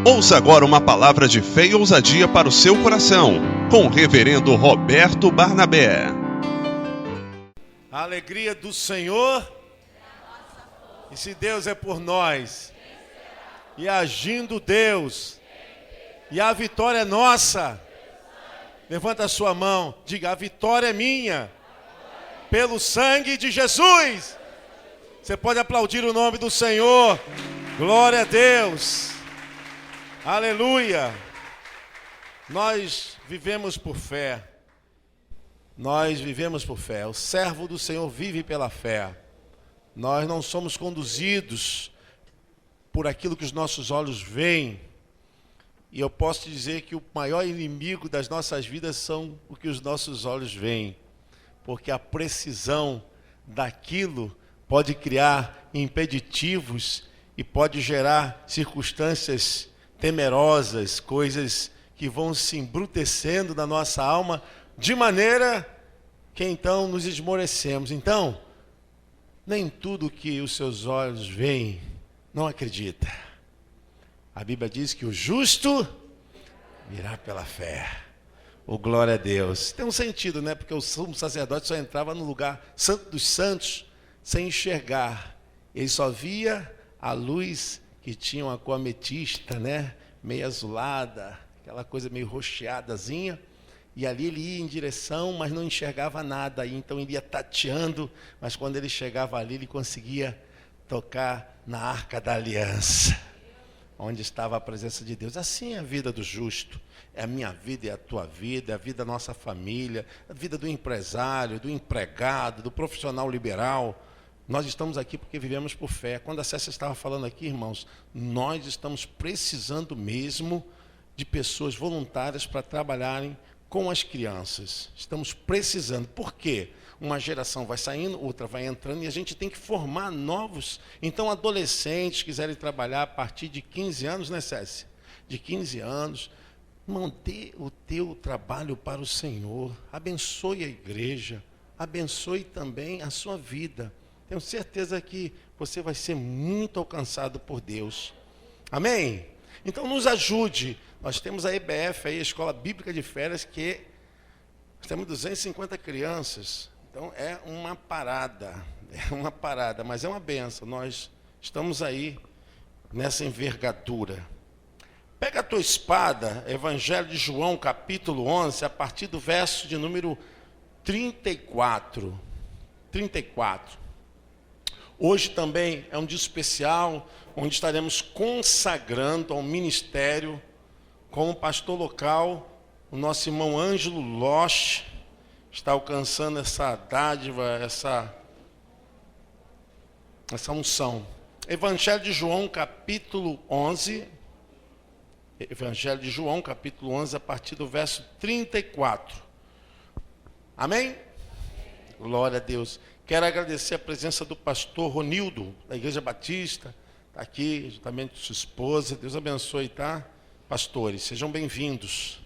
Ouça agora uma palavra de fé e ousadia para o seu coração, com o reverendo Roberto Barnabé. A alegria do Senhor, e se Deus é por nós, e agindo Deus, e a vitória é nossa, levanta a sua mão, diga: a vitória é minha, pelo sangue de Jesus. Você pode aplaudir o nome do Senhor, glória a Deus, aleluia. Nós vivemos por fé. Nós vivemos por fé. O servo do Senhor vive pela fé. Nós não somos conduzidos por aquilo que os nossos olhos veem. E eu posso te dizer que o maior inimigo das nossas vidas são o que os nossos olhos veem. Porque a precisão daquilo pode criar impeditivos e pode gerar circunstâncias temerosas, coisas que vão se embrutecendo na nossa alma, de maneira que então nos esmorecemos. Então, nem tudo que os seus olhos veem, não acredita. A Bíblia diz que o justo virá pela fé. Oh, glória a Deus. Tem um sentido, né? Porque o sumo sacerdote só entrava no lugar santo dos santos sem enxergar. Ele só via a luz que tinha uma cor ametista, né? Meio azulada, aquela coisa meio roxeadazinha. E ali ele ia em direção, mas não enxergava nada. E então ele ia tateando, mas quando ele chegava ali, ele conseguia tocar na arca da aliança, onde estava a presença de Deus. Assim é a vida do justo. É a minha vida e a tua vida, é a vida da nossa família, a vida do empresário, do empregado, do profissional liberal. Nós estamos aqui porque vivemos por fé. Quando a Cécia estava falando aqui, irmãos, nós estamos precisando mesmo de pessoas voluntárias para trabalharem com as crianças. Estamos precisando. Por quê? Uma geração vai saindo, outra vai entrando, e a gente tem que formar novos. Então, adolescentes quiserem trabalhar a partir de 15 anos, né, Cécia? De 15 anos, manter o teu trabalho para o Senhor. Abençoe a igreja, abençoe também a sua vida. Tenho certeza que você vai ser muito alcançado por Deus. Amém? Então, nos ajude. Nós temos a EBF, aí, a Escola Bíblica de Férias, que temos 250 crianças. Então, é uma parada, mas é uma bênção. Nós estamos aí nessa envergadura. Pega a tua espada, Evangelho de João, capítulo 11, a partir do verso de número 34. Hoje também é um dia especial, onde estaremos consagrando ao ministério, como pastor local, o nosso irmão Ângelo Loche está alcançando essa dádiva, essa unção. Evangelho de João, capítulo 11. Evangelho de João, capítulo 11, a partir do verso 34. Amém? Glória a Deus. Quero agradecer a presença do pastor Ronildo, da Igreja Batista. Está aqui, juntamente com sua esposa. Deus abençoe, tá? Pastores, sejam bem-vindos.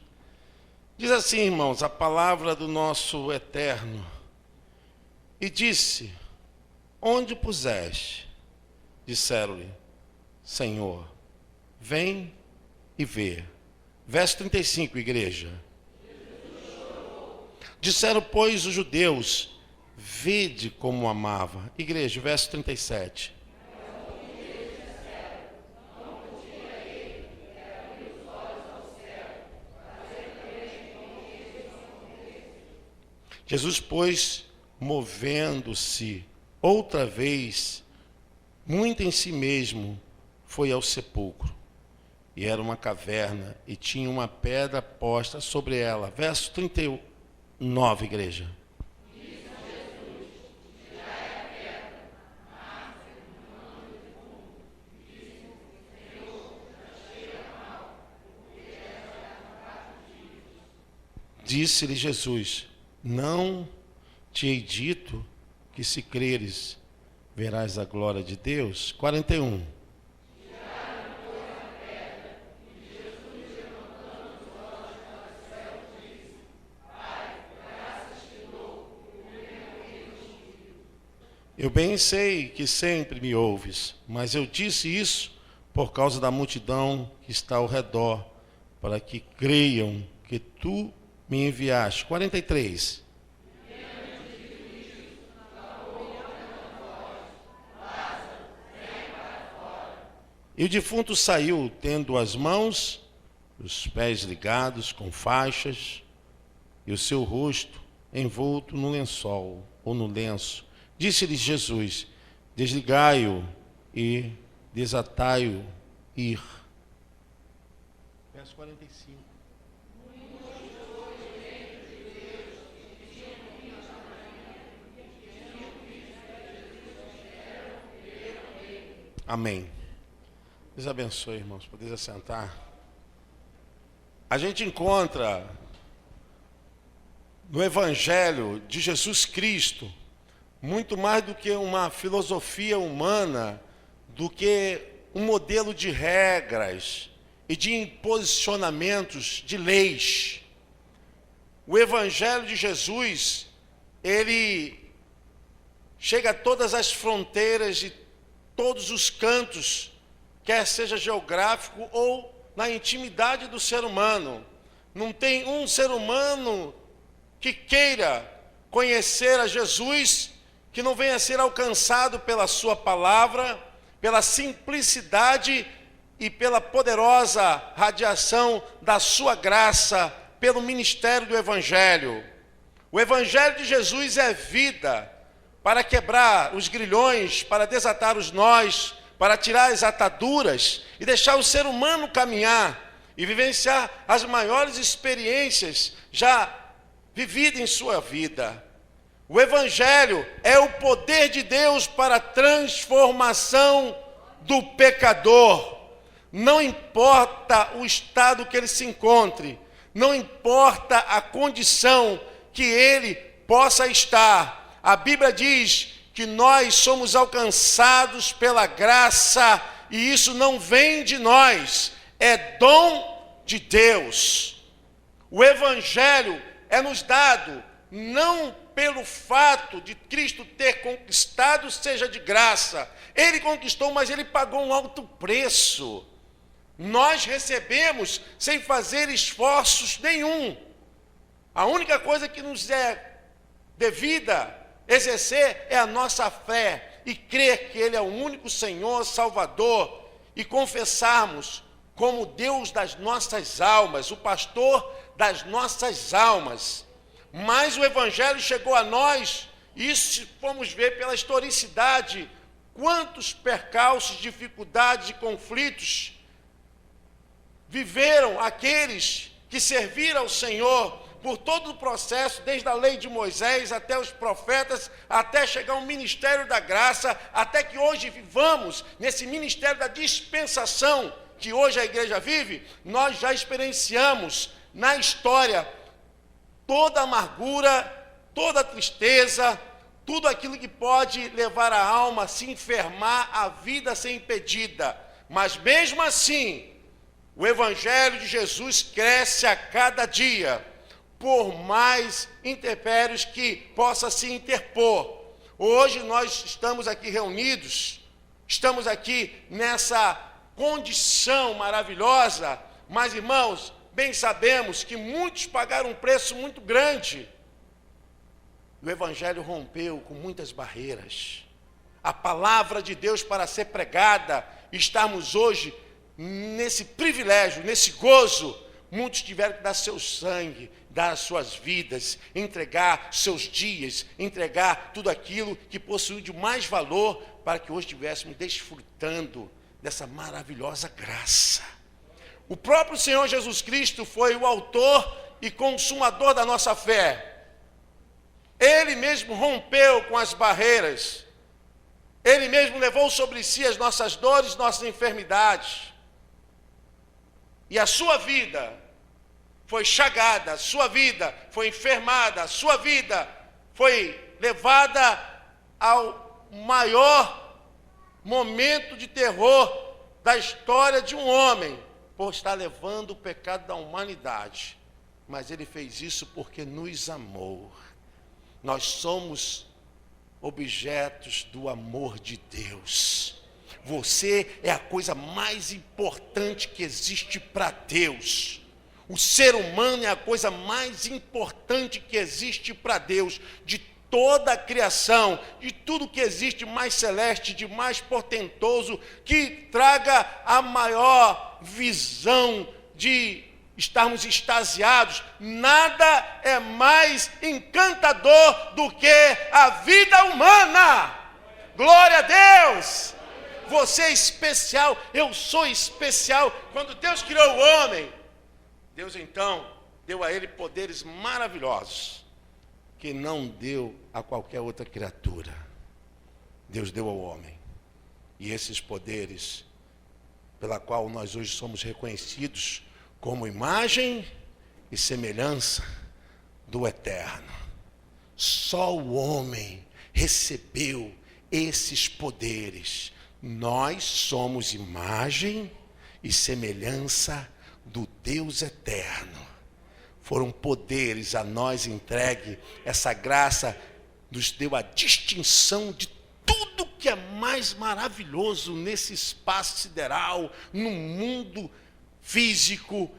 Diz assim, irmãos, a palavra do nosso Eterno. E disse: onde puseste? Disseram-lhe: Senhor, vem e vê. Verso 35, igreja. Disseram, pois, os judeus: vede como amava. Igreja, verso 37. Jesus, pois, movendo-se outra vez, muito em si mesmo, foi ao sepulcro. E era uma caverna, e tinha uma pedra posta sobre ela. Verso 39, igreja. Disse-lhe Jesus: não te hei dito que se creres, verás a glória de Deus? 41. Eu bem sei que sempre me ouves, mas eu disse isso por causa da multidão que está ao redor, para que creiam que tu me enviaste. 43. E o defunto saiu, tendo as mãos, os pés ligados com faixas, e o seu rosto envolto no lençol, ou no lenço. Disse-lhes Jesus: desligai-o e desatai-o ir. Verso 45. Amém. Deus abençoe, irmãos. Podeis assentar. A gente encontra no Evangelho de Jesus Cristo muito mais do que uma filosofia humana, do que um modelo de regras e de imposicionamentos de leis. O Evangelho de Jesus, ele chega a todas as fronteiras e todos os cantos, quer seja geográfico ou na intimidade do ser humano. Não tem um ser humano que queira conhecer a Jesus que não venha a ser alcançado pela sua palavra, pela simplicidade e pela poderosa radiação da sua graça, pelo ministério do Evangelho. O Evangelho de Jesus é vida, para quebrar os grilhões, para desatar os nós, para tirar as ataduras e deixar o ser humano caminhar e vivenciar as maiores experiências já vividas em sua vida. O Evangelho é o poder de Deus para a transformação do pecador. Não importa o estado que ele se encontre, não importa a condição que ele possa estar. A Bíblia diz que nós somos alcançados pela graça, e isso não vem de nós, é dom de Deus. O Evangelho é nos dado não pelo fato de Cristo ter conquistado, seja de graça. Ele conquistou, mas ele pagou um alto preço. Nós recebemos sem fazer esforços nenhum. A única coisa que nos é devida exercer é a nossa fé e crer que Ele é o único Senhor, Salvador, e confessarmos como Deus das nossas almas, o pastor das nossas almas. Mas o Evangelho chegou a nós, e isso se formos ver pela historicidade, quantos percalços, dificuldades e conflitos viveram aqueles que serviram ao Senhor por todo o processo, desde a lei de Moisés até os profetas, até chegar ao ministério da graça, até que hoje vivamos nesse ministério da dispensação que hoje a igreja vive. Nós já experienciamos na história toda a amargura, toda a tristeza, tudo aquilo que pode levar a alma a se enfermar, a vida a ser impedida. Mas mesmo assim, o Evangelho de Jesus cresce a cada dia, por mais intempéries que possa se interpor. Hoje nós estamos aqui reunidos, estamos aqui nessa condição maravilhosa, mas, irmãos, bem sabemos que muitos pagaram um preço muito grande. O Evangelho rompeu com muitas barreiras. A palavra de Deus para ser pregada, estarmos hoje nesse privilégio, nesse gozo. Muitos tiveram que dar seu sangue, dar as suas vidas, entregar seus dias, entregar tudo aquilo que possuiu de mais valor, para que hoje estivéssemos desfrutando dessa maravilhosa graça. O próprio Senhor Jesus Cristo foi o autor e consumador da nossa fé. Ele mesmo rompeu com as barreiras. Ele mesmo levou sobre si as nossas dores, nossas enfermidades. E a sua vida foi chagada, a sua vida foi enfermada, a sua vida foi levada ao maior momento de terror da história de um homem, por estar levando o pecado da humanidade. Mas ele fez isso porque nos amou. Nós somos objetos do amor de Deus. Você é a coisa mais importante que existe para Deus. O ser humano é a coisa mais importante que existe para Deus. De toda a criação, de tudo que existe mais celeste, de mais portentoso, que traga a maior visão de estarmos extasiados. Nada é mais encantador do que a vida humana. Glória a Deus! Você é especial, eu sou especial. Quando Deus criou o homem, Deus então deu a ele poderes maravilhosos, que não deu a qualquer outra criatura. Deus deu ao homem. E esses poderes, pela qual nós hoje somos reconhecidos como imagem e semelhança do Eterno. Só o homem recebeu esses poderes. Nós somos imagem e semelhança do Deus Eterno. Foram poderes a nós entregue. Essa graça nos deu a distinção de tudo que é mais maravilhoso nesse espaço sideral, no mundo físico.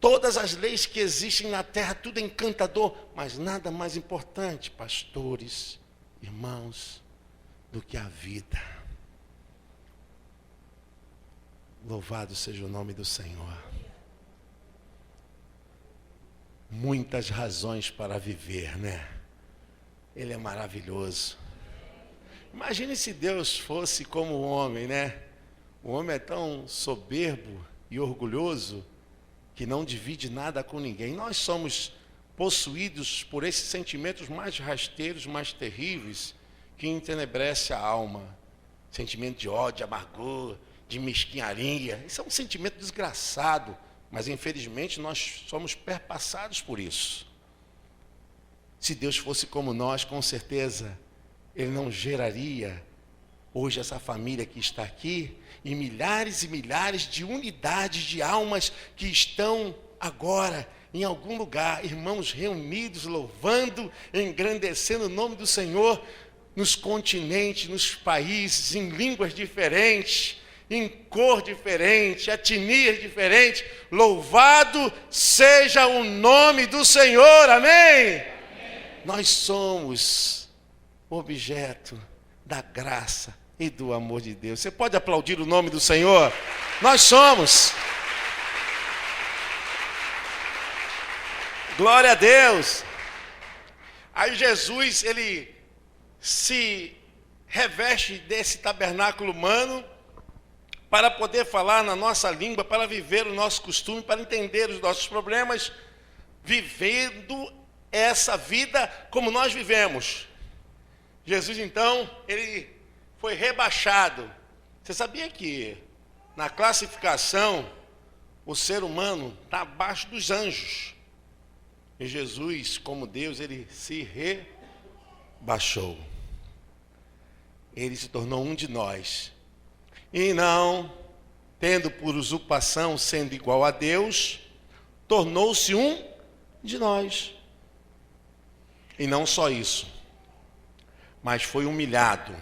Todas as leis que existem na terra, tudo é encantador, mas nada mais importante, pastores, irmãos, do que a vida. Louvado seja o nome do Senhor. Muitas razões para viver, né? Ele é maravilhoso. Imagine se Deus fosse como o homem, né? O homem é tão soberbo e orgulhoso que não divide nada com ninguém. Nós somos possuídos por esses sentimentos mais rasteiros, mais terríveis, que entenebrece a alma. Sentimento de ódio, amargor, de mesquinharia. Isso é um sentimento desgraçado, mas infelizmente nós somos perpassados por isso. Se Deus fosse como nós, com certeza, Ele não geraria hoje essa família que está aqui, e milhares de unidades de almas que estão agora em algum lugar, irmãos reunidos, louvando, engrandecendo o nome do Senhor, nos continentes, nos países, em línguas diferentes, em cor diferente, etnias diferentes. Louvado seja o nome do Senhor, amém? Nós somos objeto da graça e do amor de Deus. Você pode aplaudir o nome do Senhor? Nós somos. Glória a Deus. Aí Jesus, ele se reveste desse tabernáculo humano para poder falar na nossa língua, para viver o nosso costume, para entender os nossos problemas, vivendo essa vida como nós vivemos. Jesus, então, ele foi rebaixado. Você sabia que na classificação o ser humano está abaixo dos anjos? E Jesus, como Deus, ele se rebaixou. Ele se tornou um de nós. E não, tendo por usurpação, sendo igual a Deus, tornou-se um de nós. E não só isso, mas foi humilhado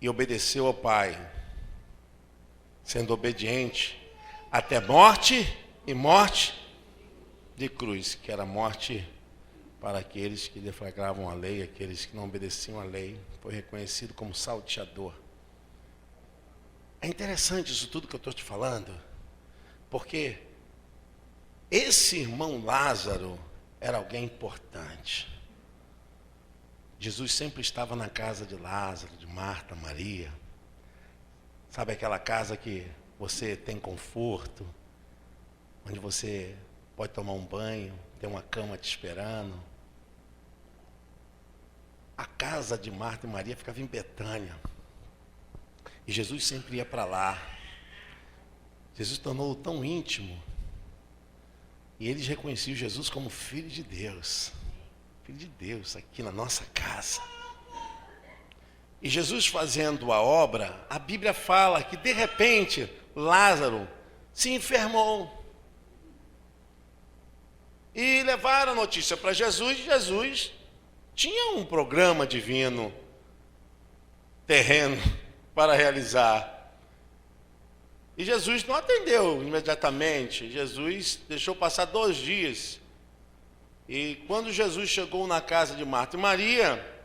e obedeceu ao Pai, sendo obediente até morte e morte de cruz, que era morte para aqueles que deflagravam a lei, aqueles que não obedeciam à lei. Foi reconhecido como salteador. É interessante isso tudo que eu estou te falando, porque esse irmão Lázaro era alguém importante. Jesus sempre estava na casa de Lázaro, de Marta, Maria. Sabe aquela casa que você tem conforto, onde você pode tomar um banho, tem uma cama te esperando. A casa de Marta e Maria ficava em Betânia. E Jesus sempre ia para lá. Jesus tornou tão íntimo. E eles reconheciam Jesus como Filho de Deus. Filho de Deus aqui na nossa casa. E Jesus fazendo a obra, a Bíblia fala que de repente Lázaro se enfermou. E levaram a notícia para Jesus. Jesus tinha um programa divino terreno para realizar. E Jesus não atendeu imediatamente. Jesus deixou passar 2 dias. E quando Jesus chegou na casa de Marta e Maria,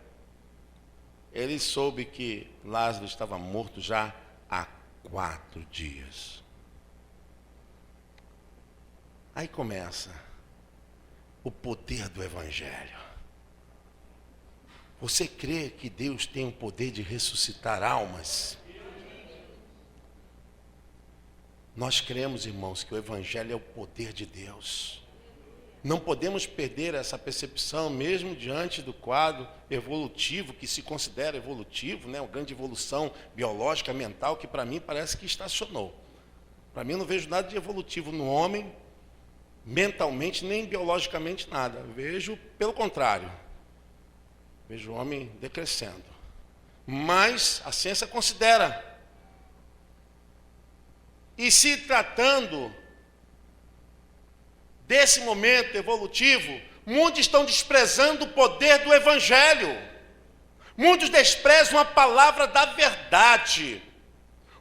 ele soube que Lázaro estava morto já há 4 dias. Aí começa o poder do Evangelho. Você crê que Deus tem o poder de ressuscitar almas? Nós cremos, irmãos, que o Evangelho é o poder de Deus. Não podemos perder essa percepção, mesmo diante do quadro evolutivo, que se considera evolutivo, né? Uma grande evolução biológica, mental, que para mim parece que estacionou. Para mim eu não vejo nada de evolutivo no homem, mentalmente, nem biologicamente nada. Vejo pelo contrário. Vejo o homem decrescendo. Mas a ciência considera. E se tratando desse momento evolutivo, muitos estão desprezando o poder do Evangelho. Muitos desprezam a palavra da verdade.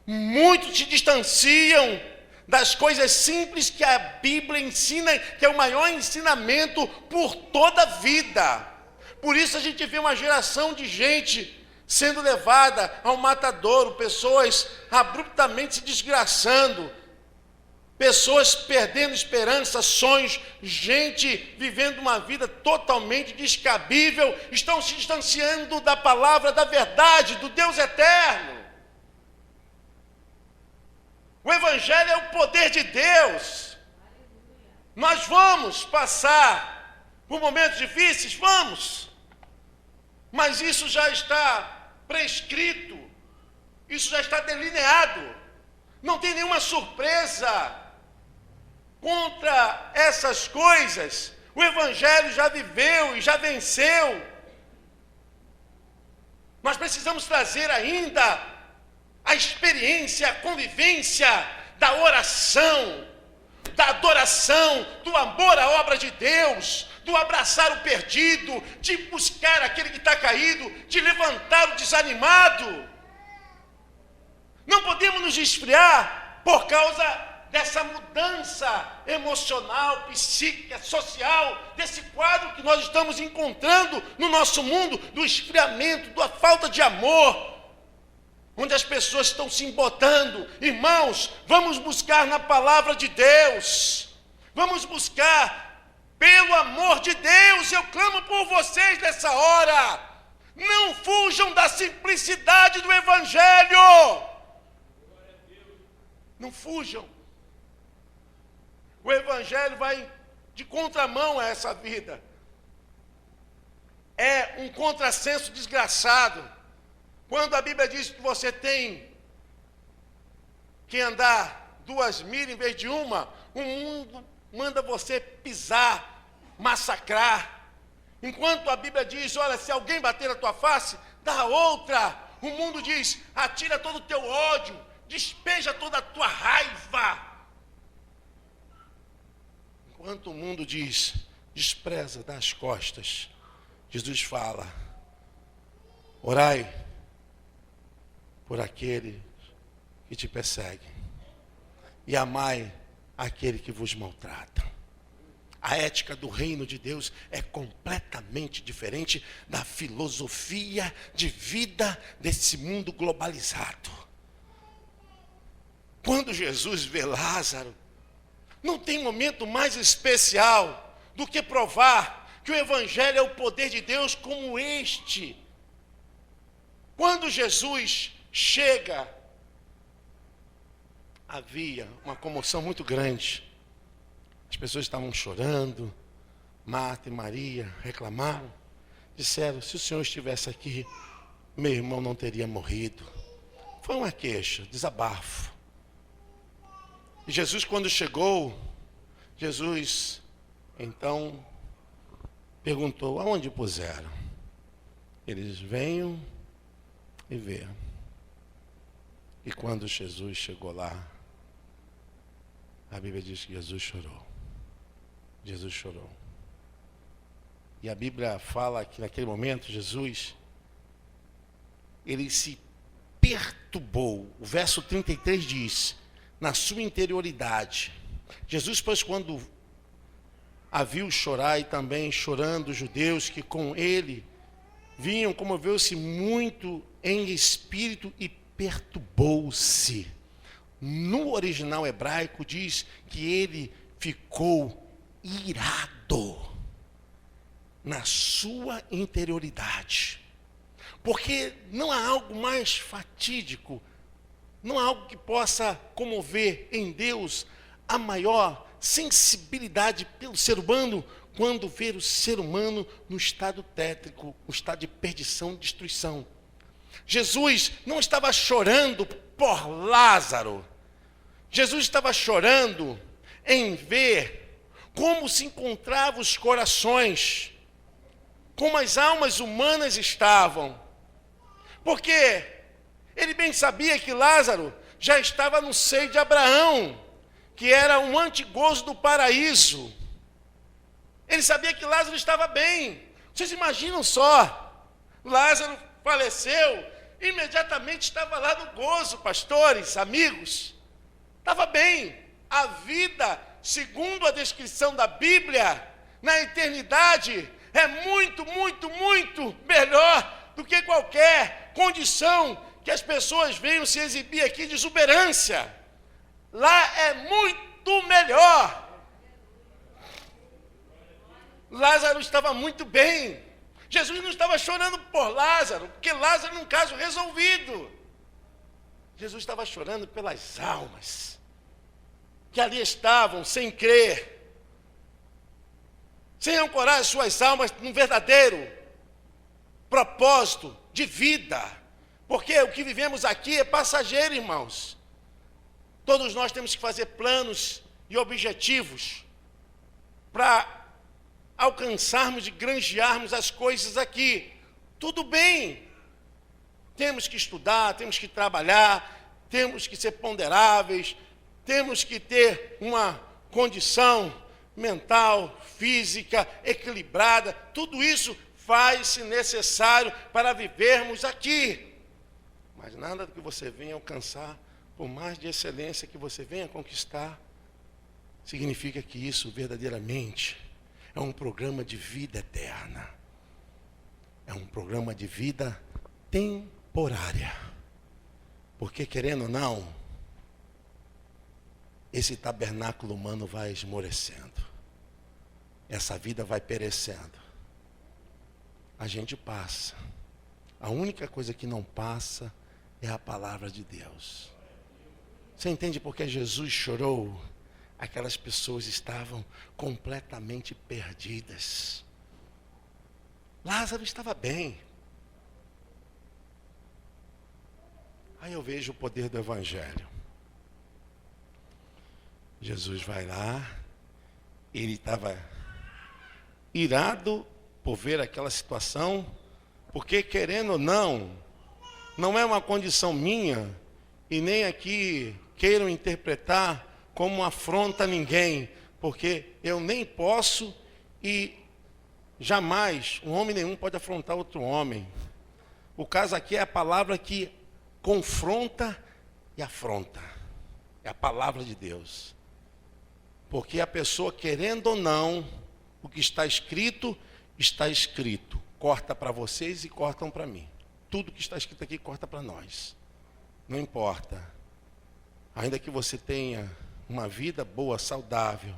Muitos se distanciam das coisas simples que a Bíblia ensina, que é o maior ensinamento por toda a vida. Por isso a gente vê uma geração de gente sendo levada ao matadouro, pessoas abruptamente se desgraçando, pessoas perdendo esperança, sonhos, gente vivendo uma vida totalmente descabível, estão se distanciando da palavra da verdade, do Deus eterno. O Evangelho é o poder de Deus. Nós vamos passar por momentos difíceis? Vamos. Mas isso já está prescrito, isso já está delineado. Não tem nenhuma surpresa contra essas coisas. O Evangelho já viveu e já venceu. Nós precisamos trazer ainda a experiência, a convivência da oração, da adoração, do amor à obra de Deus, do abraçar o perdido, de buscar aquele que está caído, de levantar o desanimado. Não podemos nos esfriar por causa dessa mudança emocional, psíquica, social, desse quadro que nós estamos encontrando no nosso mundo, do esfriamento, da falta de amor, onde as pessoas estão se embotando. Irmãos, vamos buscar na palavra de Deus, vamos buscar, pelo amor de Deus, eu clamo por vocês nessa hora, não fujam da simplicidade do Evangelho, não fujam. O Evangelho vai de contramão a essa vida, é um contrassenso desgraçado. Quando a Bíblia diz que você tem que andar 2 milhas em vez de uma, o mundo manda você pisar, massacrar. Enquanto a Bíblia diz, olha, se alguém bater na tua face, dá outra. O mundo diz, atira todo o teu ódio, despeja toda a tua raiva. Enquanto o mundo diz, despreza, dá as costas, Jesus fala, orai por aquele que te persegue e amai aquele que vos maltrata. A ética do reino de Deus é completamente diferente da filosofia de vida desse mundo globalizado. Quando Jesus vê Lázaro, não tem momento mais especial do que provar que o Evangelho é o poder de Deus como este. Quando Jesus chega, havia uma comoção muito grande. As pessoas estavam chorando. Marta e Maria reclamaram. Disseram, se o Senhor estivesse aqui, meu irmão não teria morrido. Foi uma queixa, desabafo. E Jesus, quando chegou, Jesus, então, perguntou, aonde puseram? Eles venham e vejam. E quando Jesus chegou lá, a Bíblia diz que Jesus chorou. Jesus chorou. E a Bíblia fala que naquele momento, Jesus, ele se perturbou. O verso 33 diz, na sua interioridade. Jesus, pois, quando a viu chorar, e também chorando os judeus que com ele vinham, comoveu-se muito em espírito e perturbou-se. No original hebraico diz que ele ficou irado na sua interioridade. Porque não há algo mais fatídico, não há algo que possa comover em Deus a maior sensibilidade pelo ser humano quando ver o ser humano no estado tétrico, no estado de perdição e destruição. Jesus não estava chorando por Lázaro. Jesus estava chorando em ver como se encontravam os corações, como as almas humanas estavam. Porque ele bem sabia que Lázaro já estava no seio de Abraão, que era um antegozo do paraíso. Ele sabia que Lázaro estava bem. Vocês imaginam só, Lázaro faleceu, imediatamente estava lá no gozo, pastores, amigos. Estava bem. A vida, segundo a descrição da Bíblia, na eternidade, é muito, muito, muito melhor do que qualquer condição que as pessoas venham se exibir aqui de exuberância. Lá é muito melhor. Lázaro estava muito bem. Jesus não estava chorando por Lázaro, porque Lázaro era um caso resolvido. Jesus estava chorando pelas almas que ali estavam sem crer, sem ancorar as suas almas num verdadeiro propósito de vida. Porque o que vivemos aqui é passageiro, irmãos. Todos nós temos que fazer planos e objetivos para alcançarmos e granjearmos as coisas aqui. Tudo bem. Temos que estudar, temos que trabalhar, temos que ser ponderáveis, temos que ter uma condição mental, física, equilibrada. Tudo isso faz-se necessário para vivermos aqui. Mas nada do que você venha alcançar, por mais de excelência que você venha conquistar, significa que isso verdadeiramente é um programa de vida eterna. É um programa de vida temporária. Porque, querendo ou não, esse tabernáculo humano vai esmorecendo. Essa vida vai perecendo. A gente passa. A única coisa que não passa é a palavra de Deus. Você entende por que Jesus chorou? Aquelas pessoas estavam completamente perdidas. Lázaro estava bem. Aí eu vejo o poder do Evangelho. Jesus vai lá, ele estava irado por ver aquela situação, porque querendo ou não, não é uma condição minha, e nem aqui queiram interpretar como afronta a ninguém, porque eu nem posso e jamais um homem nenhum pode afrontar outro homem. O caso aqui é a palavra que confronta e afronta. É a palavra de Deus. Porque a pessoa, querendo ou não, o que está escrito, corta para vocês e cortam para mim. Tudo que está escrito aqui corta para nós. Não importa. Ainda que você tenha uma vida boa, saudável,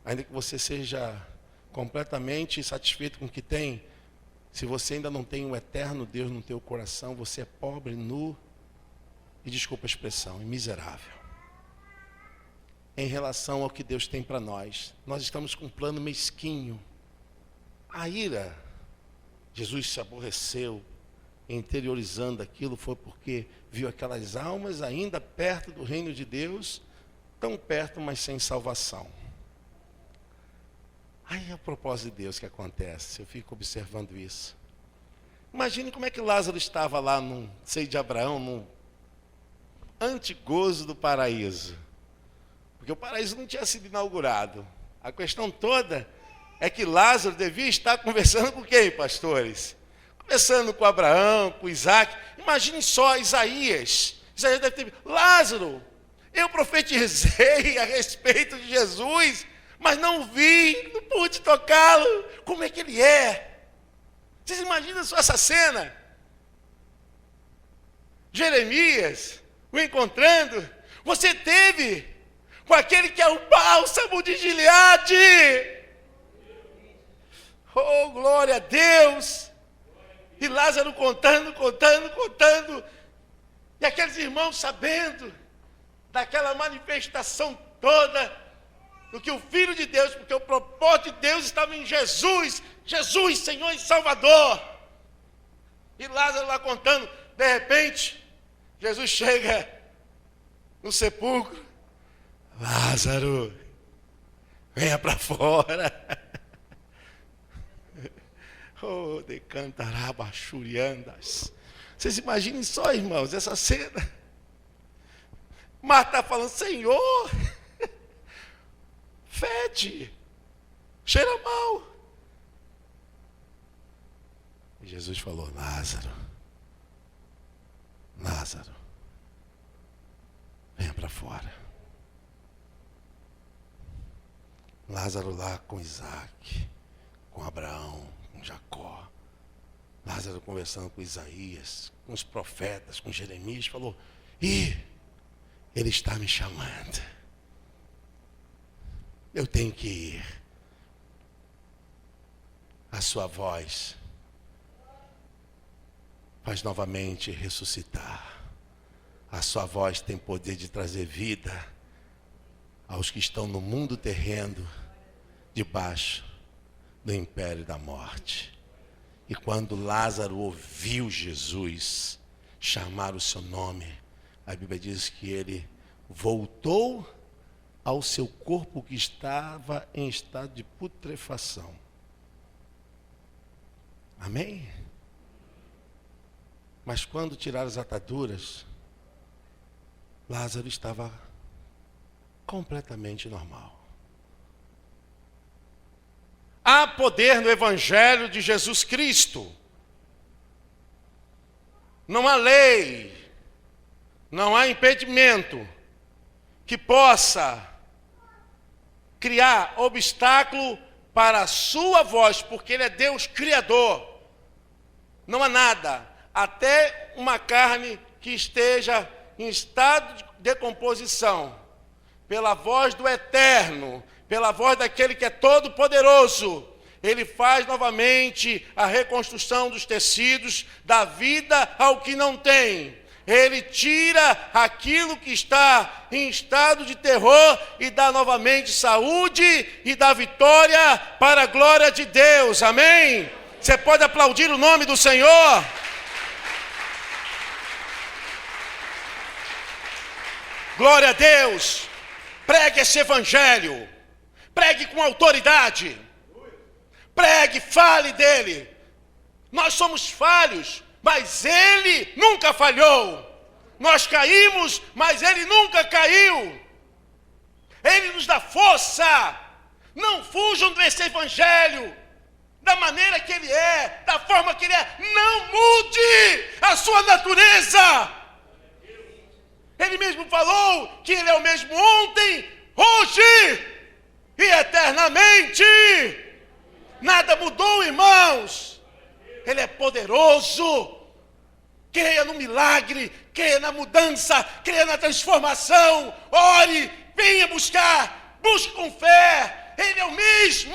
ainda que você seja completamente satisfeito com o que tem, se você ainda não tem um eterno Deus no teu coração, você é pobre, nu e, desculpa a expressão, miserável. Em relação ao que Deus tem para nós, nós estamos com um plano mesquinho. A ira, Jesus se aborreceu, interiorizando aquilo, foi porque viu aquelas almas ainda perto do reino de Deus, tão perto, mas sem salvação. Aí é o propósito de Deus que acontece, eu fico observando isso. Imagine como é que Lázaro estava lá no seio de Abraão, no antegozo do paraíso. Porque o paraíso não tinha sido inaugurado. A questão toda é que Lázaro devia estar conversando com quem, pastores? conversando com Abraão, com Isaac. Imagine só Isaías. Isaías deve ter... Lázaro, eu profetizei a respeito de Jesus, mas não vi, não pude tocá-lo. Como é que ele é? Vocês imaginam só essa cena? Jeremias, o encontrando. Você teve com aquele que é o bálsamo de Gileade. Oh, glória a Deus! E Lázaro contando. E aqueles irmãos sabendo daquela manifestação toda, do que o Filho de Deus, porque o propósito de Deus estava em Jesus, Jesus, Senhor e Salvador. E Lázaro lá contando, de repente, Jesus chega no sepulcro. Lázaro, venha para fora. Oh, decantarabachuriandas. Vocês imaginem só, irmãos, essa cena. Marta falando, Senhor, fede, cheira mal. E Jesus falou, Lázaro, venha para fora. Lázaro lá com Isaac, com Abraão, com Jacó. Lázaro conversando com Isaías, com os profetas, com Jeremias, falou, ele está me chamando. Eu tenho que ir. A sua voz faz novamente ressuscitar. A sua voz tem poder de trazer vida aos que estão no mundo terreno, debaixo do império da morte. E quando Lázaro ouviu Jesus chamar o seu nome, a Bíblia diz que ele voltou ao seu corpo que estava em estado de putrefação. Amém? Mas quando tiraram as ataduras, Lázaro estava completamente normal. Há poder no Evangelho de Jesus Cristo. Não há lei, não há impedimento que possa criar obstáculo para a sua voz, porque Ele é Deus Criador. Não há nada, até uma carne que esteja em estado de decomposição, pela voz do Eterno, pela voz daquele que é todo-poderoso, Ele faz novamente a reconstrução dos tecidos, da vida ao que não tem. Ele tira aquilo que está em estado de terror e dá novamente saúde e dá vitória para a glória de Deus. Amém? Você pode aplaudir o nome do Senhor? Glória a Deus. Pregue esse evangelho. Pregue com autoridade. Pregue, fale dele. Nós somos falhos, mas ele nunca falhou. Nós caímos, mas ele nunca caiu. Ele nos dá força. Não fujam desse evangelho, da maneira que ele é, da forma que ele é. Não mude a sua natureza. Ele mesmo falou que ele é o mesmo ontem, hoje e eternamente. Nada mudou, irmãos. Ele é poderoso. Creia no milagre, creia na mudança, creia na transformação. Ore, venha buscar, busque com fé. Ele é o mesmo.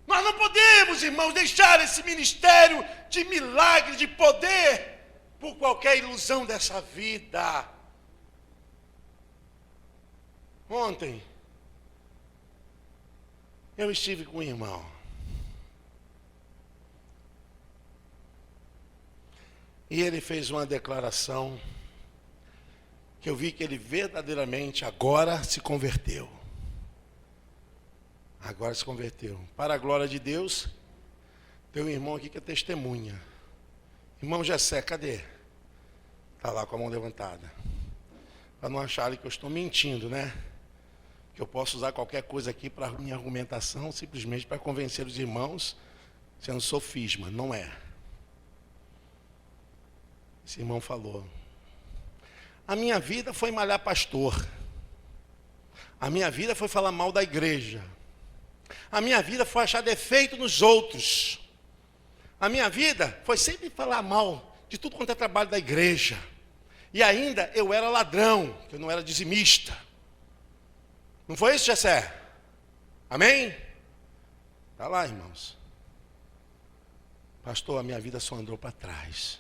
Nós não podemos, irmãos, deixar esse ministério de milagre, de poder, por qualquer ilusão dessa vida. Ontem, eu estive com um irmão. E ele fez uma declaração que eu vi que ele verdadeiramente agora se converteu. Agora se converteu. Para a glória de Deus, tem um irmão aqui que é testemunha. Irmão Jessé, cadê? Está lá com a mão levantada. Para não acharem que eu estou mentindo, né? Que eu posso usar qualquer coisa aqui para minha argumentação, simplesmente para convencer os irmãos Isso é um sofisma, não é. Esse irmão falou: a minha vida foi malhar pastor. A minha vida foi falar mal da igreja. A minha vida foi achar defeito nos outros. A minha vida foi sempre falar mal de tudo quanto é trabalho da igreja. E ainda eu era ladrão, que eu não era dizimista. Não foi isso, Jessé? Amém? Está lá, irmãos. Pastor, a minha vida só andou para trás.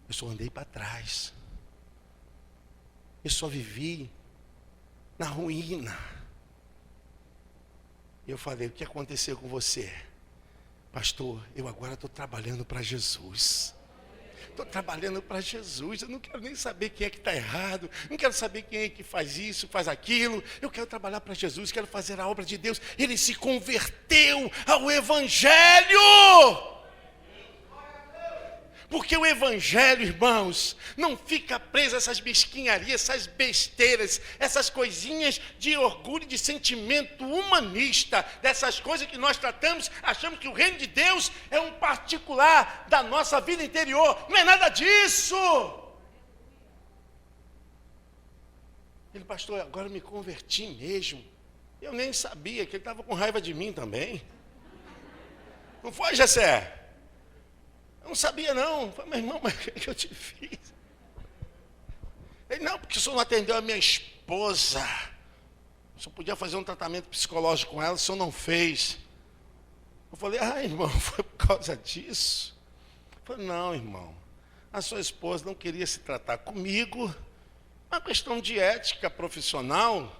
Eu só andei para trás. Eu só vivi na ruína. E eu falei: o que aconteceu com você? Pastor, eu agora estou trabalhando para Jesus. Estou trabalhando para Jesus. Eu não quero nem saber quem é que está errado. Não quero saber quem é que faz isso, faz aquilo. Eu quero trabalhar para Jesus, quero fazer a obra de Deus. Ele se converteu ao Evangelho. Porque o Evangelho, irmãos, não fica preso a essas mesquinharias, essas besteiras, essas coisinhas de orgulho, de sentimento humanista, dessas coisas que nós tratamos, achamos que o reino de Deus é um particular da nossa vida interior. Não é nada disso. Ele: pastor, agora eu me converti mesmo. Eu nem sabia que ele estava com raiva de mim também. Não foi, Jessé? Eu não sabia não. Falei: meu irmão, mas o que eu te fiz? Ele: não, porque o senhor não atendeu a minha esposa. O senhor podia fazer um tratamento psicológico com ela, o senhor não fez. Eu falei: irmão, foi por causa disso? Eu falei: não, irmão, a sua esposa não queria se tratar comigo. Uma questão de ética profissional.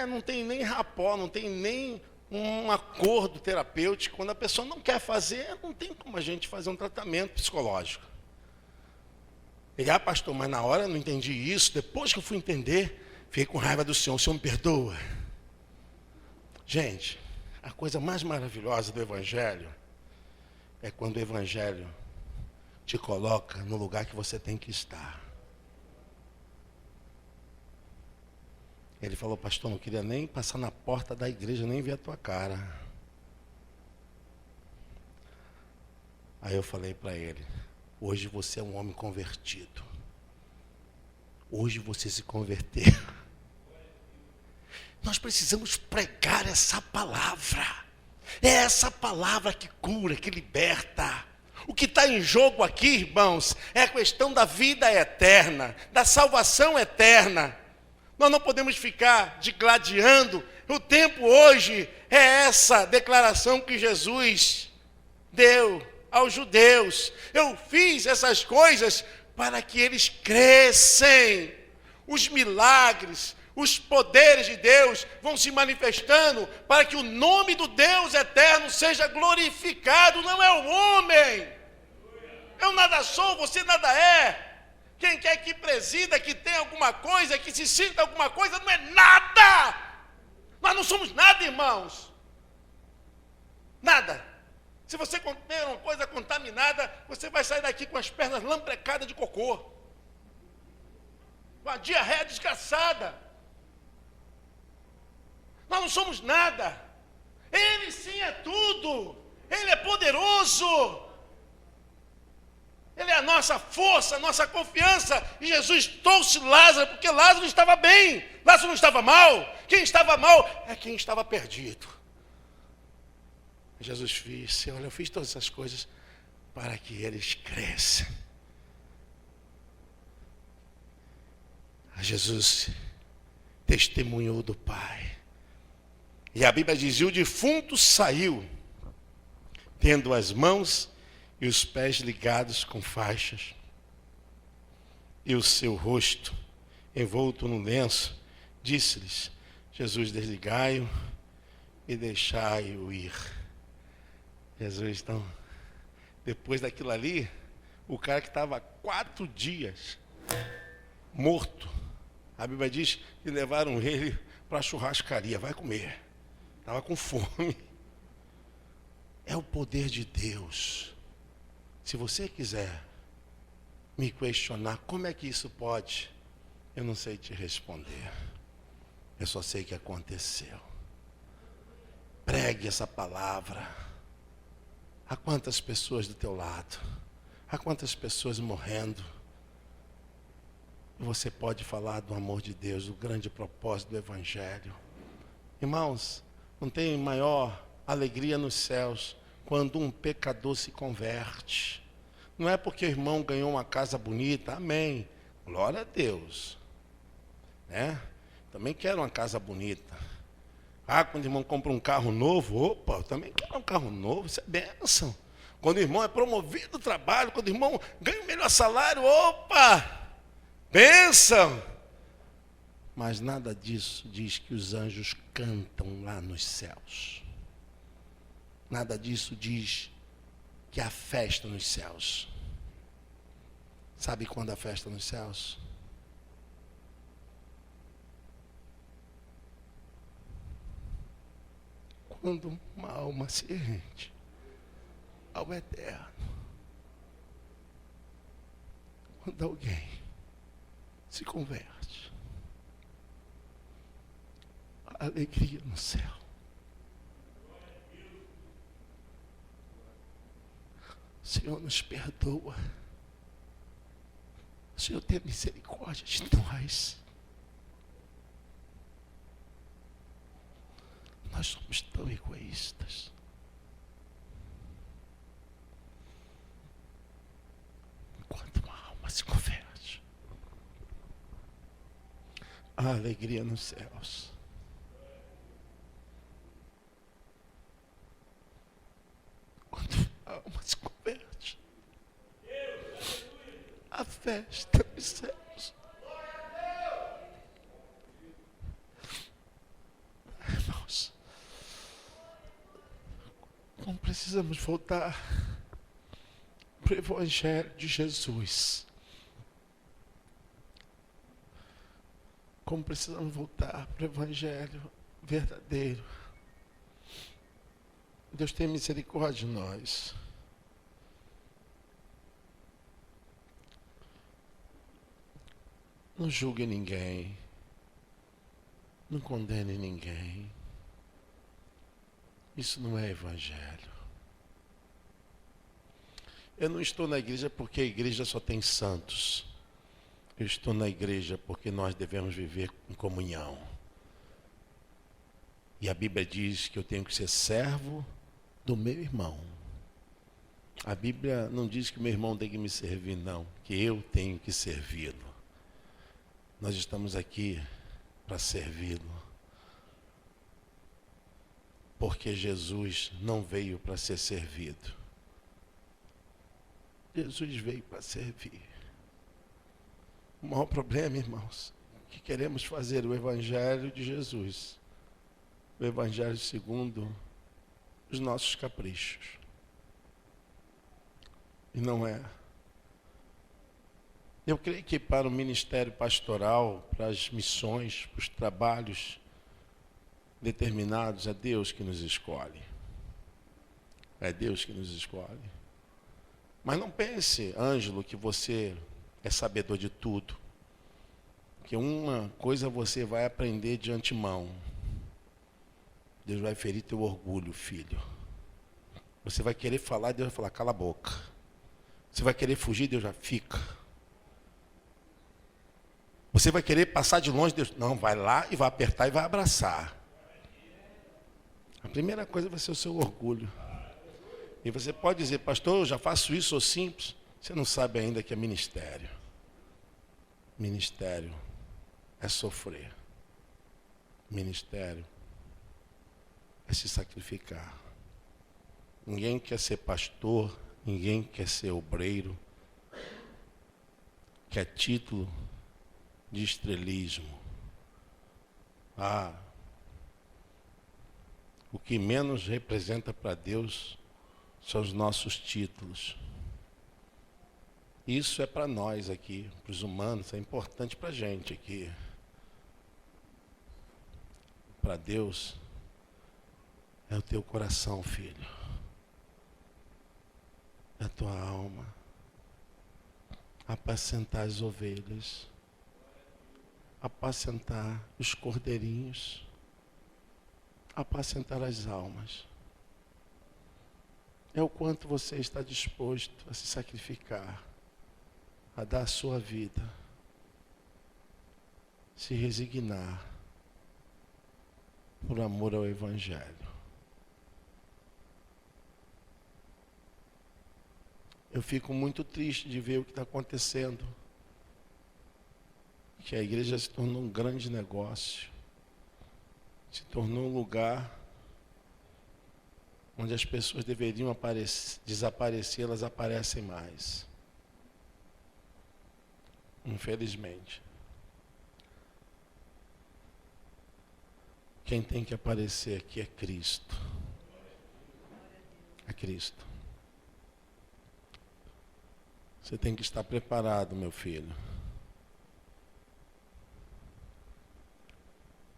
Não tem nem rapó, não tem nem um acordo terapêutico. Quando a pessoa não quer fazer, não tem como a gente fazer um tratamento psicológico. Ele: pastor, mas na hora eu não entendi isso. Depois que eu fui entender, fiquei com raiva do senhor. O senhor me perdoa? Gente, a coisa mais maravilhosa do Evangelho é quando o Evangelho te coloca no lugar que você tem que estar. Ele falou: pastor, não queria nem passar na porta da igreja, nem ver a tua cara. Aí eu falei para ele: hoje você é um homem convertido. Hoje você se converteu. Nós precisamos pregar essa palavra. É essa palavra que cura, que liberta. O que está em jogo aqui, irmãos, é a questão da vida eterna, da salvação eterna. Nós não podemos ficar digladiando. O tempo hoje é essa declaração que Jesus deu aos judeus: eu fiz essas coisas para que eles crescem. Os milagres, os poderes de Deus vão se manifestando para que o nome do Deus eterno seja glorificado. Não é o homem. Eu nada sou, você nada é. Quem quer que presida, que tenha alguma coisa, que se sinta alguma coisa, não é nada. Nós não somos nada, irmãos. Nada. Se você comer uma coisa contaminada, você vai sair daqui com as pernas lambrecadas de cocô, com a diarreia desgraçada. Nós não somos nada. Ele sim é tudo. Ele é poderoso. Ele é a nossa força, a nossa confiança. E Jesus trouxe Lázaro, porque Lázaro estava bem. Lázaro não estava mal. Quem estava mal é quem estava perdido. Jesus disse: olha, eu fiz todas essas coisas para que eles cresçam. Jesus testemunhou do Pai. E a Bíblia diz: e o defunto saiu, tendo as mãos e os pés ligados com faixas, e o seu rosto envolto num lenço. Disse-lhes Jesus: desligai-o e deixai-o ir. Jesus, então, depois daquilo ali, o cara que estava 4 dias morto, a Bíblia diz que levaram ele para a churrascaria: vai comer. Estava com fome. É o poder de Deus. Se você quiser me questionar como é que isso pode, eu não sei te responder. Eu só sei que aconteceu. Pregue essa palavra. Há quantas pessoas do teu lado? Há quantas pessoas morrendo? Você pode falar do amor de Deus, do grande propósito do Evangelho. Irmãos, não tem maior alegria nos céus quando um pecador se converte. Não é porque o irmão ganhou uma casa bonita, amém. Glória a Deus. Né? Também quero uma casa bonita. Quando o irmão compra um carro novo, opa, eu também quero um carro novo, isso é bênção. Quando o irmão é promovido no trabalho, quando o irmão ganha o melhor salário, opa, bênção. Mas nada disso diz que os anjos cantam lá nos céus. Nada disso diz que há festa nos céus. Sabe quando há festa nos céus? Quando uma alma se rende ao eterno. Quando alguém se converte. A alegria no céu. O Senhor nos perdoa. O Senhor tem misericórdia de nós. Nós somos tão egoístas. Enquanto uma alma se converte, há alegria nos céus. Quando a alma se converte, há festa nos céus. Irmãos, não precisamos voltar para o Evangelho de Jesus. Como precisamos voltar para o Evangelho verdadeiro. Deus tem misericórdia de nós. Não julgue ninguém. Não condene ninguém. Isso não é Evangelho. Eu não estou na igreja porque a igreja só tem santos. Eu estou na igreja porque nós devemos viver em comunhão. E a Bíblia diz que eu tenho que ser servo do meu irmão. A Bíblia não diz que o meu irmão tem que me servir, não. Que eu tenho que servi-lo. Nós estamos aqui para servi-lo. Porque Jesus não veio para ser servido. Jesus veio para servir. O maior problema, irmãos, é que queremos fazer o Evangelho de Jesus. O Evangelho segundo os nossos caprichos. E não é. Eu creio que para o ministério pastoral, para as missões, para os trabalhos determinados, é Deus que nos escolhe. É Deus que nos escolhe. Mas não pense, Ângelo, que você é sabedor de tudo. Que uma coisa você vai aprender de antemão. Deus vai ferir teu orgulho, filho. Você vai querer falar, Deus vai falar, cala a boca. Você vai querer fugir, Deus já fica. Você vai querer passar de longe, Deus não, vai lá e vai apertar e vai abraçar. A primeira coisa vai ser o seu orgulho. E você pode dizer, pastor, eu já faço isso, sou simples. Você não sabe ainda que é ministério. Ministério é sofrer. Ministério é se sacrificar. Ninguém quer ser pastor, ninguém quer ser obreiro, quer título de estrelismo. O que menos representa para Deus são os nossos títulos. Isso é para nós aqui, para os humanos, é importante para a gente aqui. Para Deus, é o teu coração, filho. É a tua alma. Apacentar as ovelhas. Apacentar os cordeirinhos. apacentar as almas. É o quanto você está disposto a se sacrificar, a dar a sua vida, se resignar por amor ao Evangelho. Eu fico muito triste de ver o que está acontecendo, que a igreja se tornou um grande negócio, se tornou um lugar onde as pessoas deveriam desaparecer, elas aparecem mais. Infelizmente. Quem tem que aparecer aqui é Cristo. É Cristo. Você tem que estar preparado, meu filho.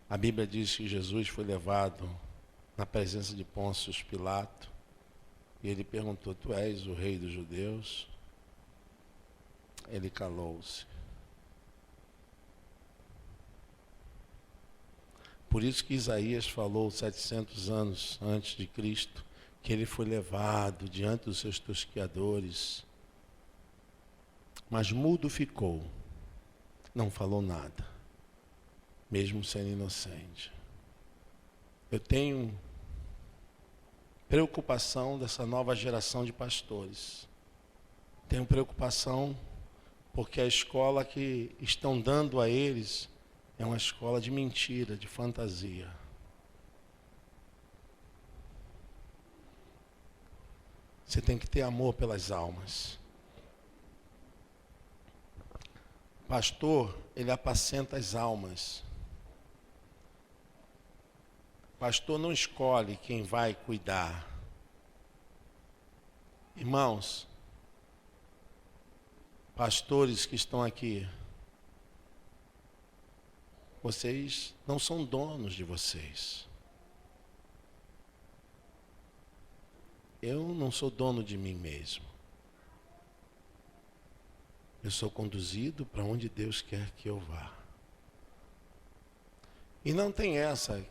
A Bíblia diz que Jesus foi levado na presença de Pôncio Pilato, e ele perguntou: tu és o rei dos judeus? Ele calou-se. Por isso que Isaías falou 700 anos antes de Cristo, que ele foi levado diante dos seus tosqueadores, mas mudo ficou, não falou nada, mesmo sendo inocente. Eu tenho preocupação dessa nova geração de pastores. Tenho preocupação porque a escola que estão dando a eles é uma escola de mentira, de fantasia. Você tem que ter amor pelas almas. Pastor, ele apacenta as almas. Pastor não escolhe quem vai cuidar. Irmãos, pastores que estão aqui, vocês não são donos de vocês. Eu não sou dono de mim mesmo. Eu sou conduzido para onde Deus quer que eu vá. E não tem essa,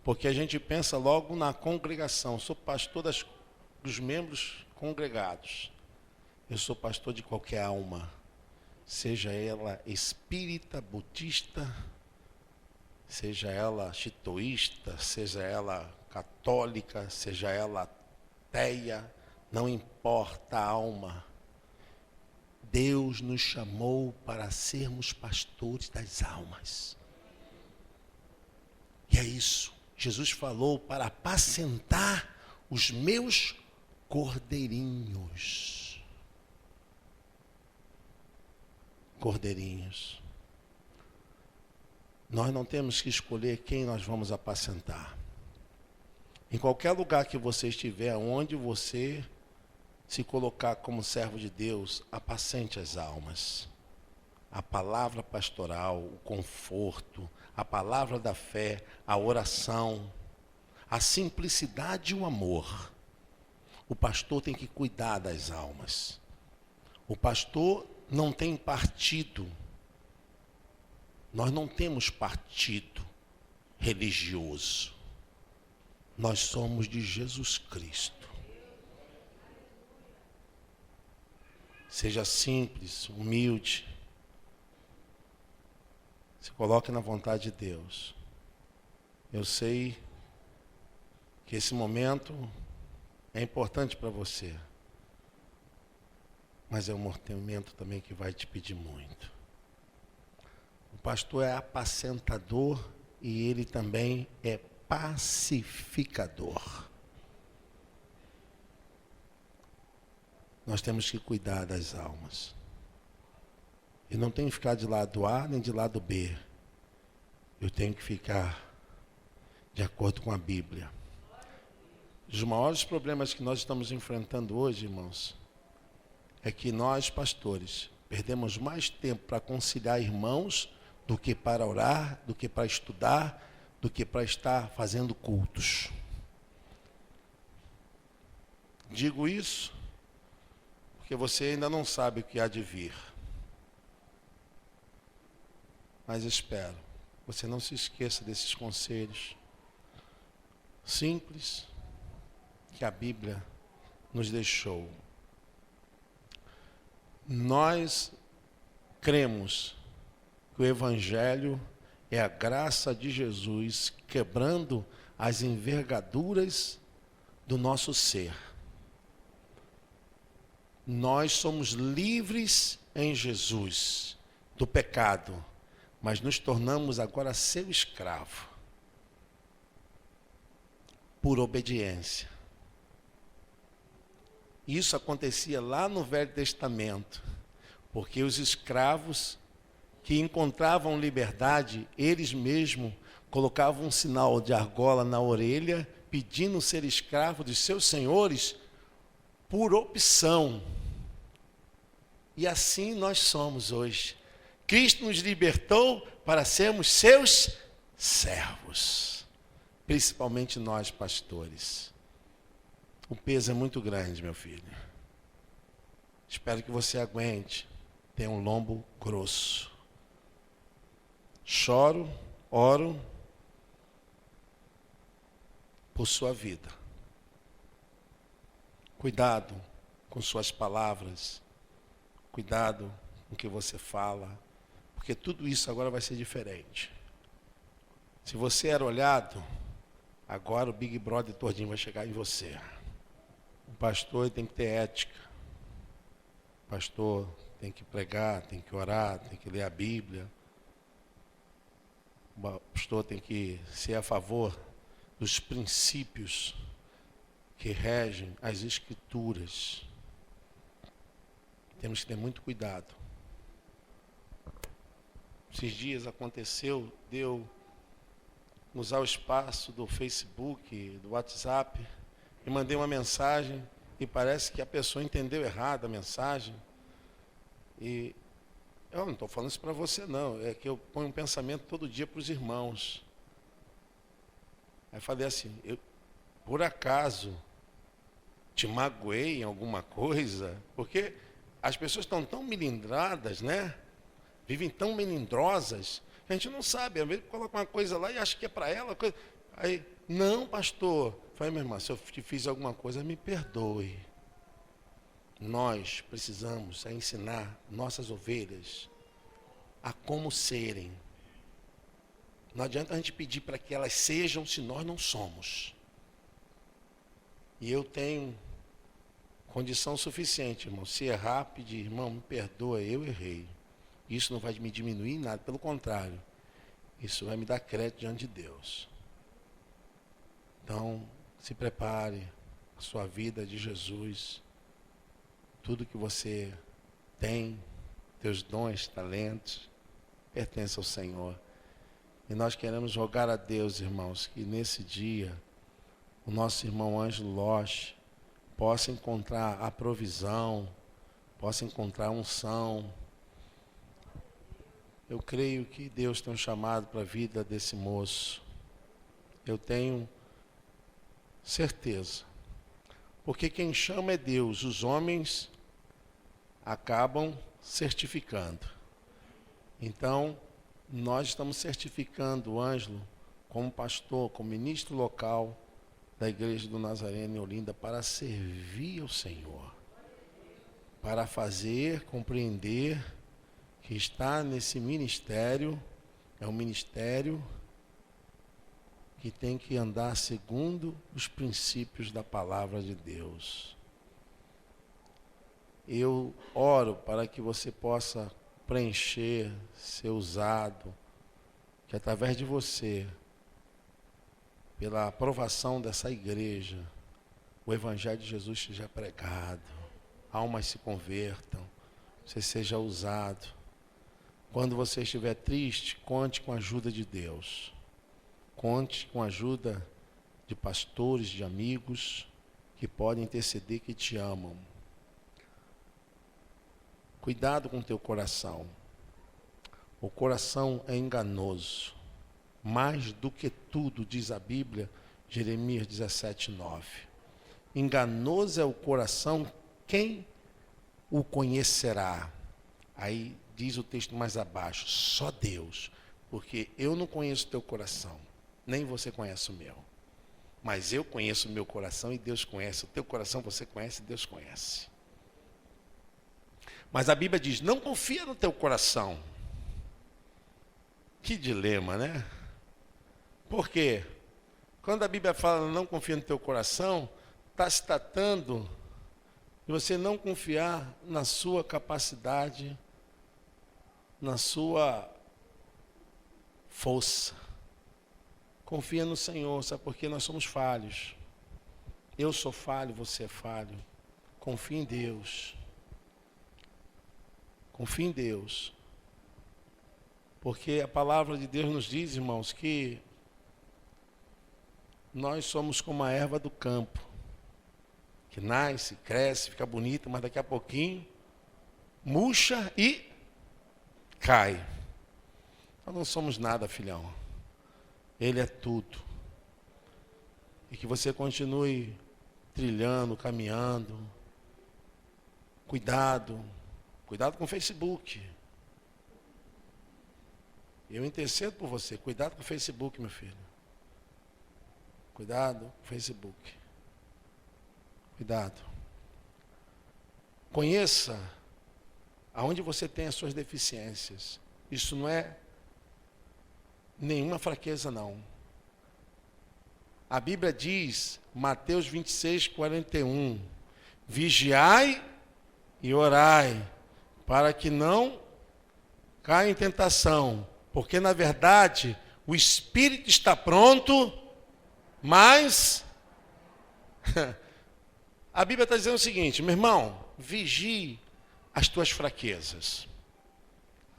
porque a gente pensa logo na congregação. Sou pastor dos membros congregados. Eu sou pastor de qualquer alma, seja ela espírita, budista, seja ela chitoísta, seja ela católica, seja ela ateia, não importa a alma. Deus nos chamou para sermos pastores das almas. E é isso. Jesus falou para apacentar os meus cordeirinhos. Cordeirinhos. Nós não temos que escolher quem nós vamos apacentar. Em qualquer lugar que você estiver, onde você se colocar como servo de Deus, apacente as almas. A palavra pastoral, o conforto, a palavra da fé, a oração, a simplicidade e o amor. O pastor tem que cuidar das almas. O pastor não tem partido. Nós não temos partido religioso. Nós somos de Jesus Cristo. Seja simples, humilde. Se coloque na vontade de Deus. Eu sei que esse momento é importante para você. Mas é um momento também que vai te pedir muito. O pastor é apacentador e ele também é pacificador. Nós temos que cuidar das almas. Eu não tenho que ficar de lado A nem de lado B. Eu tenho que ficar de acordo com a Bíblia. Os maiores problemas que nós estamos enfrentando hoje, irmãos, é que nós, pastores, perdemos mais tempo para conciliar irmãos do que para orar, do que para estudar, do que para estar fazendo cultos. Digo isso porque você ainda não sabe o que há de vir. Mas espero, você não se esqueça desses conselhos. simples que a Bíblia nos deixou. Nós cremos que o Evangelho é a graça de Jesus quebrando as envergaduras do nosso ser. Nós somos livres em Jesus do pecado, mas nos tornamos agora seu escravo por obediência. Isso acontecia lá no Velho Testamento, porque os escravos que encontravam liberdade, eles mesmos colocavam um sinal de argola na orelha, pedindo ser escravo dos seus senhores por opção. E assim nós somos hoje. Cristo nos libertou para sermos seus servos, principalmente nós pastores. O peso é muito grande, meu filho. Espero que você aguente. Tem um lombo grosso. Choro, oro por sua vida. Cuidado com suas palavras. Cuidado com o que você fala. Porque tudo isso agora vai ser diferente. Se você era olhado, agora o Big Brother todinho vai chegar em você. O pastor tem que ter ética. O pastor tem que pregar, tem que orar, tem que ler a Bíblia. O pastor tem que ser a favor dos princípios que regem as Escrituras. Temos que ter muito cuidado. Esses dias aconteceu de eu usar o espaço do Facebook, do WhatsApp, e mandei uma mensagem e parece que a pessoa entendeu errado a mensagem. E eu não estou falando isso para você não, é que eu ponho um pensamento todo dia para os irmãos. Aí falei assim, por acaso te magoei em alguma coisa? Porque as pessoas estão tão melindradas, né? Vivem tão melindrosas, que a gente não sabe, às vezes coloca uma coisa lá e acha que é para ela. Aí, não, pastor. Falei, minha irmã, se eu te fiz alguma coisa, me perdoe. Nós precisamos ensinar nossas ovelhas a como serem. Não adianta a gente pedir para que elas sejam se nós não somos. E eu tenho condição suficiente, irmão. Se errar, pedir, irmão, me perdoa, eu errei. Isso não vai me diminuir em nada, pelo contrário. Isso vai me dar crédito diante de Deus. Então, se prepare, a sua vida de Jesus, tudo que você tem, teus dons, talentos, pertence ao Senhor. E nós queremos rogar a Deus, irmãos, que nesse dia, o nosso irmão Ângelo Loche possa encontrar a provisão, possa encontrar a unção. Eu creio que Deus tem um chamado para a vida desse moço. Eu tenho certeza. Porque quem chama é Deus, os homens acabam certificando. Então, nós estamos certificando o Ângelo como pastor, como ministro local da Igreja do Nazareno em Olinda para servir ao Senhor. Para fazer, compreender que está nesse ministério, é um ministério que tem que andar segundo os princípios da palavra de Deus. Eu oro para que você possa preencher, ser usado, que através de você, pela aprovação dessa igreja, o Evangelho de Jesus seja pregado, almas se convertam, você seja usado. Quando você estiver triste, conte com a ajuda de Deus. Conte com a ajuda de pastores, de amigos, que podem interceder, que te amam. Cuidado com o teu coração. O coração é enganoso. Mais do que tudo, diz a Bíblia, Jeremias 17:9. Enganoso é o coração, quem o conhecerá? Aí diz o texto mais abaixo, só Deus, porque eu não conheço o teu coração, nem você conhece o meu. Mas eu conheço o meu coração e Deus conhece. O teu coração você conhece e Deus conhece. Mas a Bíblia diz, não confia no teu coração. Que dilema, né? Por quê? Quando a Bíblia fala não confia no teu coração, está se tratando de você não confiar na sua capacidade, na sua força. Confia no Senhor, sabe por quê? Nós somos falhos. Eu sou falho, você é falho. Confia em Deus. Confia em Deus. Porque a palavra de Deus nos diz, irmãos, que nós somos como a erva do campo, que nasce, cresce, fica bonita, mas daqui a pouquinho murcha e cai. Nós não somos nada, filhão. Ele é tudo. E que você continue trilhando, caminhando. Cuidado com o Facebook. Eu intercedo por você. Cuidado com o Facebook, meu filho. Cuidado com o Facebook. Cuidado. Conheça aonde você tem as suas deficiências. Isso não é nenhuma fraqueza, não. A Bíblia diz, Mateus 26, 41, vigiai e orai, para que não caia em tentação, porque na verdade o espírito está pronto, mas a Bíblia está dizendo o seguinte, meu irmão, vigie as tuas fraquezas.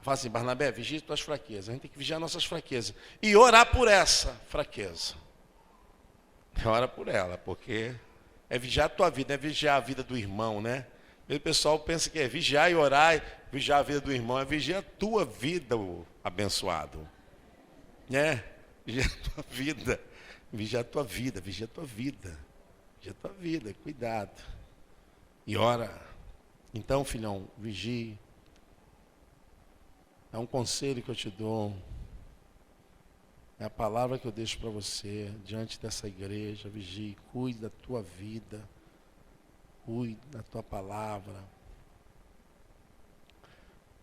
Fala assim, Barnabé, vigie as tuas fraquezas. A gente tem que vigiar nossas fraquezas e orar por essa fraqueza. Ora por ela, porque é vigiar a tua vida, não é vigiar a vida do irmão, né? O pessoal pensa que é vigiar e orar, vigiar a vida do irmão, é vigiar a tua vida, o abençoado. Né? Vigiar a tua vida, vigiar a tua vida, vigiar a tua vida, vigiar a tua vida, cuidado. E ora. Então, filhão, vigie. É um conselho que eu te dou. É a palavra que eu deixo para você, diante dessa igreja. Vigie, cuide da tua vida. Cuide da tua palavra.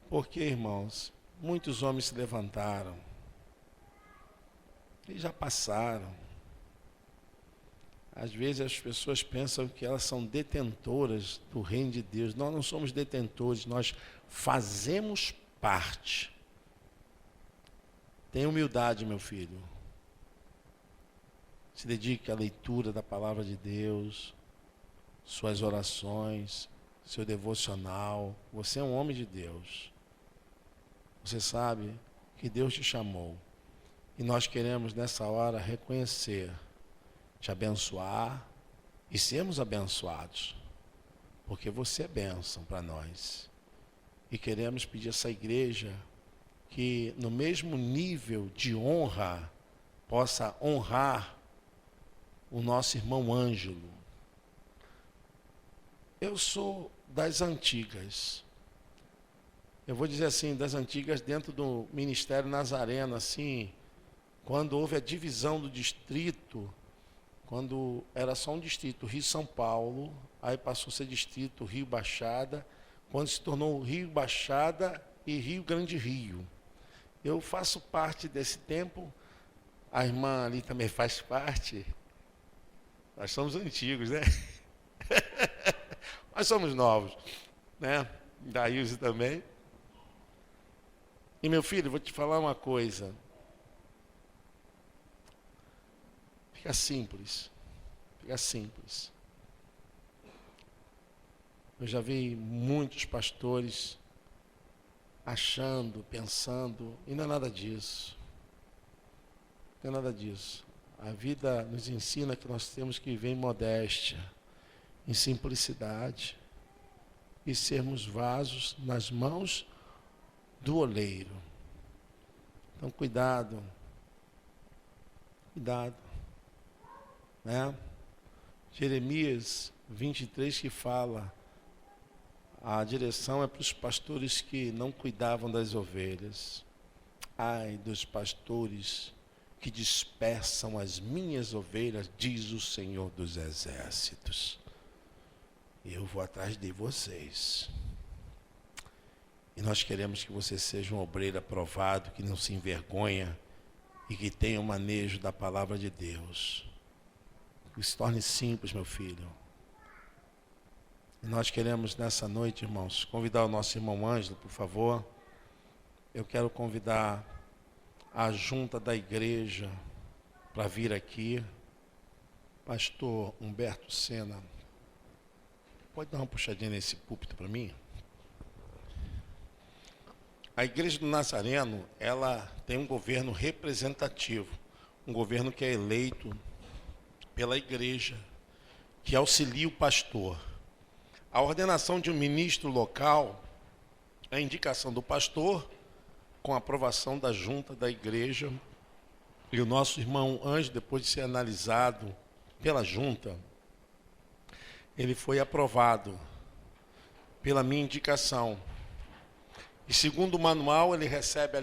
Porque, irmãos, muitos homens se levantaram. E já passaram. Às vezes as pessoas pensam que elas são detentoras do reino de Deus. Nós não somos detentores, nós fazemos parte. Tenha humildade, meu filho. Se dedique à leitura da palavra de Deus, suas orações, seu devocional. Você é um homem de Deus. Você sabe que Deus te chamou. E nós queremos nessa hora reconhecer, te abençoar e sermos abençoados. Porque você é bênção para nós. E queremos pedir a essa igreja que no mesmo nível de honra possa honrar o nosso irmão Ângelo. Eu sou das antigas. Eu vou dizer assim, das antigas dentro do Ministério Nazareno, assim, quando houve a divisão do distrito, quando era só um distrito, Rio-São Paulo, aí passou a ser distrito Rio-Baixada, quando se tornou Rio-Baixada e Rio Grande Rio. Eu faço parte desse tempo, a irmã ali também faz parte. Nós somos antigos, né? Nós somos novos, né? Da Ilse também. E meu filho, vou te falar uma coisa. Fica simples. Fica simples. Eu já vi muitos pastores achando, pensando, e não é nada disso. Não é nada disso. A vida nos ensina que nós temos que viver em modéstia, em simplicidade, e sermos vasos nas mãos do oleiro. Então, cuidado. Cuidado. Né? Jeremias 23 que fala, a direção é para os pastores que não cuidavam das ovelhas. Ai dos pastores que dispersam as minhas ovelhas, diz o Senhor dos Exércitos. Eu vou atrás de vocês. E nós queremos que você seja um obreiro aprovado, que não se envergonha e que tenha o manejo da palavra de Deus. Que se torne simples, meu filho. E nós queremos nessa noite, irmãos, convidar o nosso irmão Ângelo, por favor. Eu quero convidar a junta da igreja para vir aqui. Pastor Humberto Sena, pode dar uma puxadinha nesse púlpito para mim? A Igreja do Nazareno, ela tem um governo representativo, um governo que é eleito pela igreja, que auxilia o pastor. A ordenação de um ministro local é a indicação do pastor, com a aprovação da junta da igreja. E o nosso irmão Ângelo, depois de ser analisado pela junta, ele foi aprovado pela minha indicação. E segundo o manual, ele recebe a